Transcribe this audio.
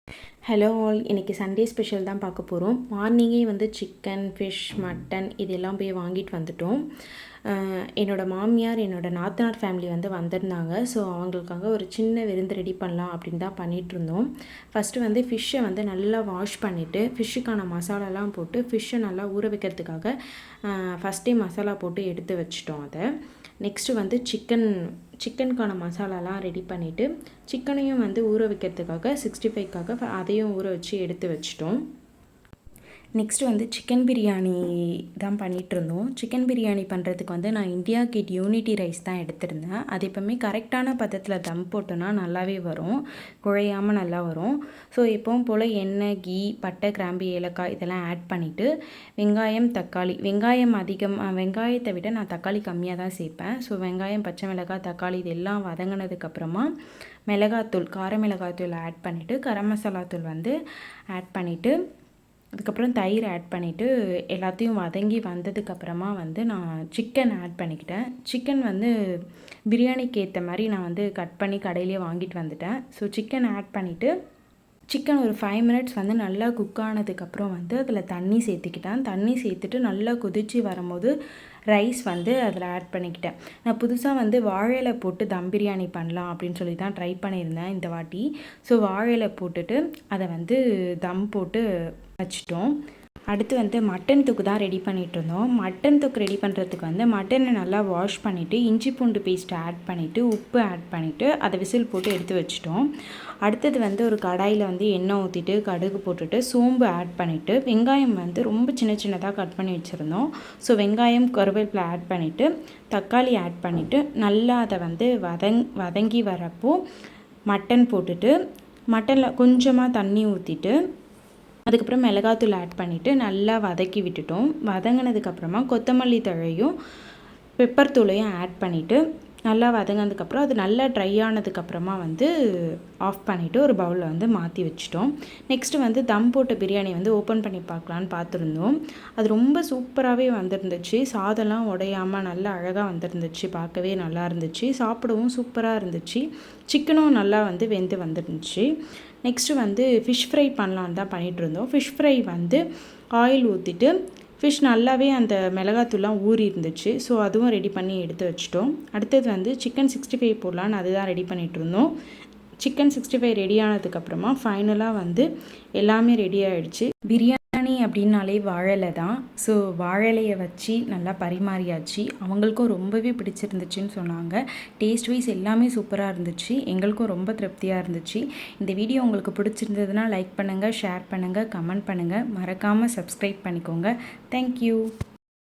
Hello all, இன்றைக்கி Sunday special தான் பார்க்க போகிறோம். மார்னிங்கே வந்து சிக்கன், ஃபிஷ், மட்டன் இதெல்லாம் போய் வாங்கிட்டு வந்துட்டோம். என்னோடய மாமியார், என்னோடய நாத்தனார் ஃபேமிலி வந்து வந்திருந்தாங்க. ஸோ அவங்களுக்காக ஒரு சின்ன விருந்து ரெடி பண்ணலாம் அப்படின்னு தான் பண்ணிகிட்ருந்தோம். ஃபஸ்ட்டு வந்து ஃபிஷ்ஷை வந்து நல்லா வாஷ் பண்ணிவிட்டு ஃபிஷ்ஷுக்கான மசாலாலாம் போட்டு ஃபிஷ்ஷை நல்லா ஊற வைக்கிறதுக்காக ஃபஸ்ட்டே மசாலா போட்டு எடுத்து வச்சிட்டோம். அதை நெக்ஸ்ட்டு வந்து சிக்கனுக்கான மசாலாலாம் ரெடி பண்ணிவிட்டு சிக்கனையும் வந்து ஊற வைக்கிறதுக்காக 65க்காக அதையும் ஊற வச்சு எடுத்து வச்சிட்டோம். நெக்ஸ்ட்டு வந்து சிக்கன் பிரியாணி தான் பண்ணிகிட்ருந்தோம். சிக்கன் பிரியாணி பண்ணுறதுக்கு வந்து நான் இந்தியா கேட் யூனிட்டி ரைஸ் தான் எடுத்திருந்தேன். அது எப்போவுமே கரெக்டான பதத்தில் தம் போட்டோன்னா நல்லாவே வரும், குழையாமல் நல்லா வரும். ஸோ எப்பவும் போல் எண்ணெய், கீ, பட்டை, கிராம்பு, ஏலக்காய் இதெல்லாம் ஆட் பண்ணிவிட்டு வெங்காயம், தக்காளி, வெங்காயத்தை விட நான் தக்காளி கம்மியாக தான் சேர்ப்பேன். ஸோ வெங்காயம், பச்சை மிளகாய், தக்காளி இதெல்லாம் வதங்கினதுக்கப்புறமா மிளகாத்தூள், கார மிளகாத்தூள் ஆட் பண்ணிவிட்டு கரம் மசாலா தூள் வந்து ஆட் பண்ணிவிட்டு அதுக்கப்புறம் தயிர் ஆட் பண்ணிவிட்டு எல்லாத்தையும் வதங்கி வந்ததுக்கப்புறமா வந்து நான் சிக்கன் ஆட் பண்ணிக்கிட்டேன். சிக்கன் வந்து பிரியாணிக்கு ஏற்ற மாதிரி நான் வந்து கட் பண்ணி கடையிலே வாங்கிட்டு வந்துட்டேன். ஸோ சிக்கன் ஆட் பண்ணிவிட்டு சிக்கன் ஒரு 5 மினிட்ஸ் வந்து நல்லா குக் ஆனதுக்கப்புறம் வந்து அதில் தண்ணி சேர்த்துக்கிட்டேன். தண்ணி சேர்த்துட்டு நல்லா கொதித்து வரும்போது ரைஸ் வந்து அதில் ஆட் பண்ணிக்கிட்டேன். நான் புதுசாக வந்து வாழை இலை போட்டு தம் பிரியாணி பண்ணலாம் அப்படின்னு சொல்லி தான் ட்ரை பண்ணியிருந்தேன் இந்த வாட்டி. ஸோ வாழை இலை போட்டுட்டு அதை வந்து தம் போட்டு வச்சிட்டோம். அடுத்து வந்து மட்டன் தொக்கு தான் ரெடி பண்ணிகிட்டு இருந்தோம். மட்டன் தொக்கு ரெடி பண்ணுறதுக்கு வந்து மட்டனை நல்லா வாஷ் பண்ணிவிட்டு இஞ்சி பூண்டு பேஸ்ட்டை ஆட் பண்ணிவிட்டு உப்பு ஆட் பண்ணிவிட்டு அதை விசில் போட்டு எடுத்து வச்சிட்டோம். அடுத்தது வந்து ஒரு கடாயில் வந்து எண்ணெய் ஊற்றிட்டு கடுகு போட்டுட்டு சோம்பு ஆட் பண்ணிவிட்டு வெங்காயம் வந்து ரொம்ப சின்ன சின்னதாக கட் பண்ணி வச்சுருந்தோம். ஸோ வெங்காயம், கருவேப்பிலை ஆட் பண்ணிவிட்டு தக்காளி ஆட் பண்ணிவிட்டு நல்லா அதை வந்து வதங்கி வரப்போ மட்டன் போட்டுட்டு மட்டனில் கொஞ்சமாக தண்ணி ஊற்றிட்டு அதுக்கப்புறம் மிளகாத்தூள் ஆட் பண்ணிவிட்டு நல்லா வதக்கி விட்டுட்டோம். வதங்கினதுக்கப்புறமா கொத்தமல்லி தழையும் பெப்பர் தூளையும் ஆட் பண்ணிவிட்டு நல்லா வதங்கினதுக்கப்புறம் அது நல்லா ட்ரை ஆனதுக்கப்புறமா வந்து ஆஃப் பண்ணிவிட்டு ஒரு பவுலில் வந்து மாற்றி வச்சிட்டோம். நெக்ஸ்ட்டு வந்து தம் போட்ட பிரியாணி வந்து ஓப்பன் பண்ணி பார்க்கலான்னு பார்த்துருந்தோம். அது ரொம்ப சூப்பராகவே வந்துருந்துச்சு. சாதம்லாம் உடையாமல் நல்லா அழகாக வந்துருந்துச்சு. பார்க்கவே நல்லா இருந்துச்சு, சாப்பிடவும் சூப்பராக இருந்துச்சு. சிக்கனும் நல்லா வந்து வெந்து வந்துருந்துச்சு. நெக்ஸ்ட்டு வந்து ஃபிஷ் ஃப்ரை பண்ணலான்னு தான் பண்ணிகிட்ருந்தோம். ஃபிஷ் ஃப்ரை வந்து ஆயில் ஊற்றிட்டு ஃபிஷ் நல்லாவே அந்த மிளகாத்தூள்லாம் ஊறி இருந்துச்சு. ஸோ அதுவும் ரெடி பண்ணி எடுத்து வச்சிட்டோம். அடுத்தது வந்து சிக்கன் 65 போடலான்னு அதுதான் ரெடி பண்ணிகிட்ருந்தோம். சிக்கன் 65 ரெடி ஆனதுக்கப்புறமா ஃபைனலாக வந்து எல்லாமே ரெடி ஆகிடுச்சு. பிரியாணி அப்படின்னாலே வாழலை தான். ஸோ வாழலையை வச்சு நல்லா பரிமாறியாச்சு. அவங்களுக்கும் ரொம்பவே பிடிச்சிருந்துச்சுன்னு சொன்னாங்க. டேஸ்ட் வைஸ் எல்லாமே சூப்பராக இருந்துச்சு. எங்களுக்கும் ரொம்ப திருப்தியாக இருந்துச்சு. இந்த வீடியோ உங்களுக்கு பிடிச்சிருந்ததுன்னா லைக் பண்ணுங்கள், ஷேர் பண்ணுங்கள், கமெண்ட் பண்ணுங்கள், மறக்காமல் சப்ஸ்கிரைப் பண்ணிக்கோங்க. தேங்க்யூ.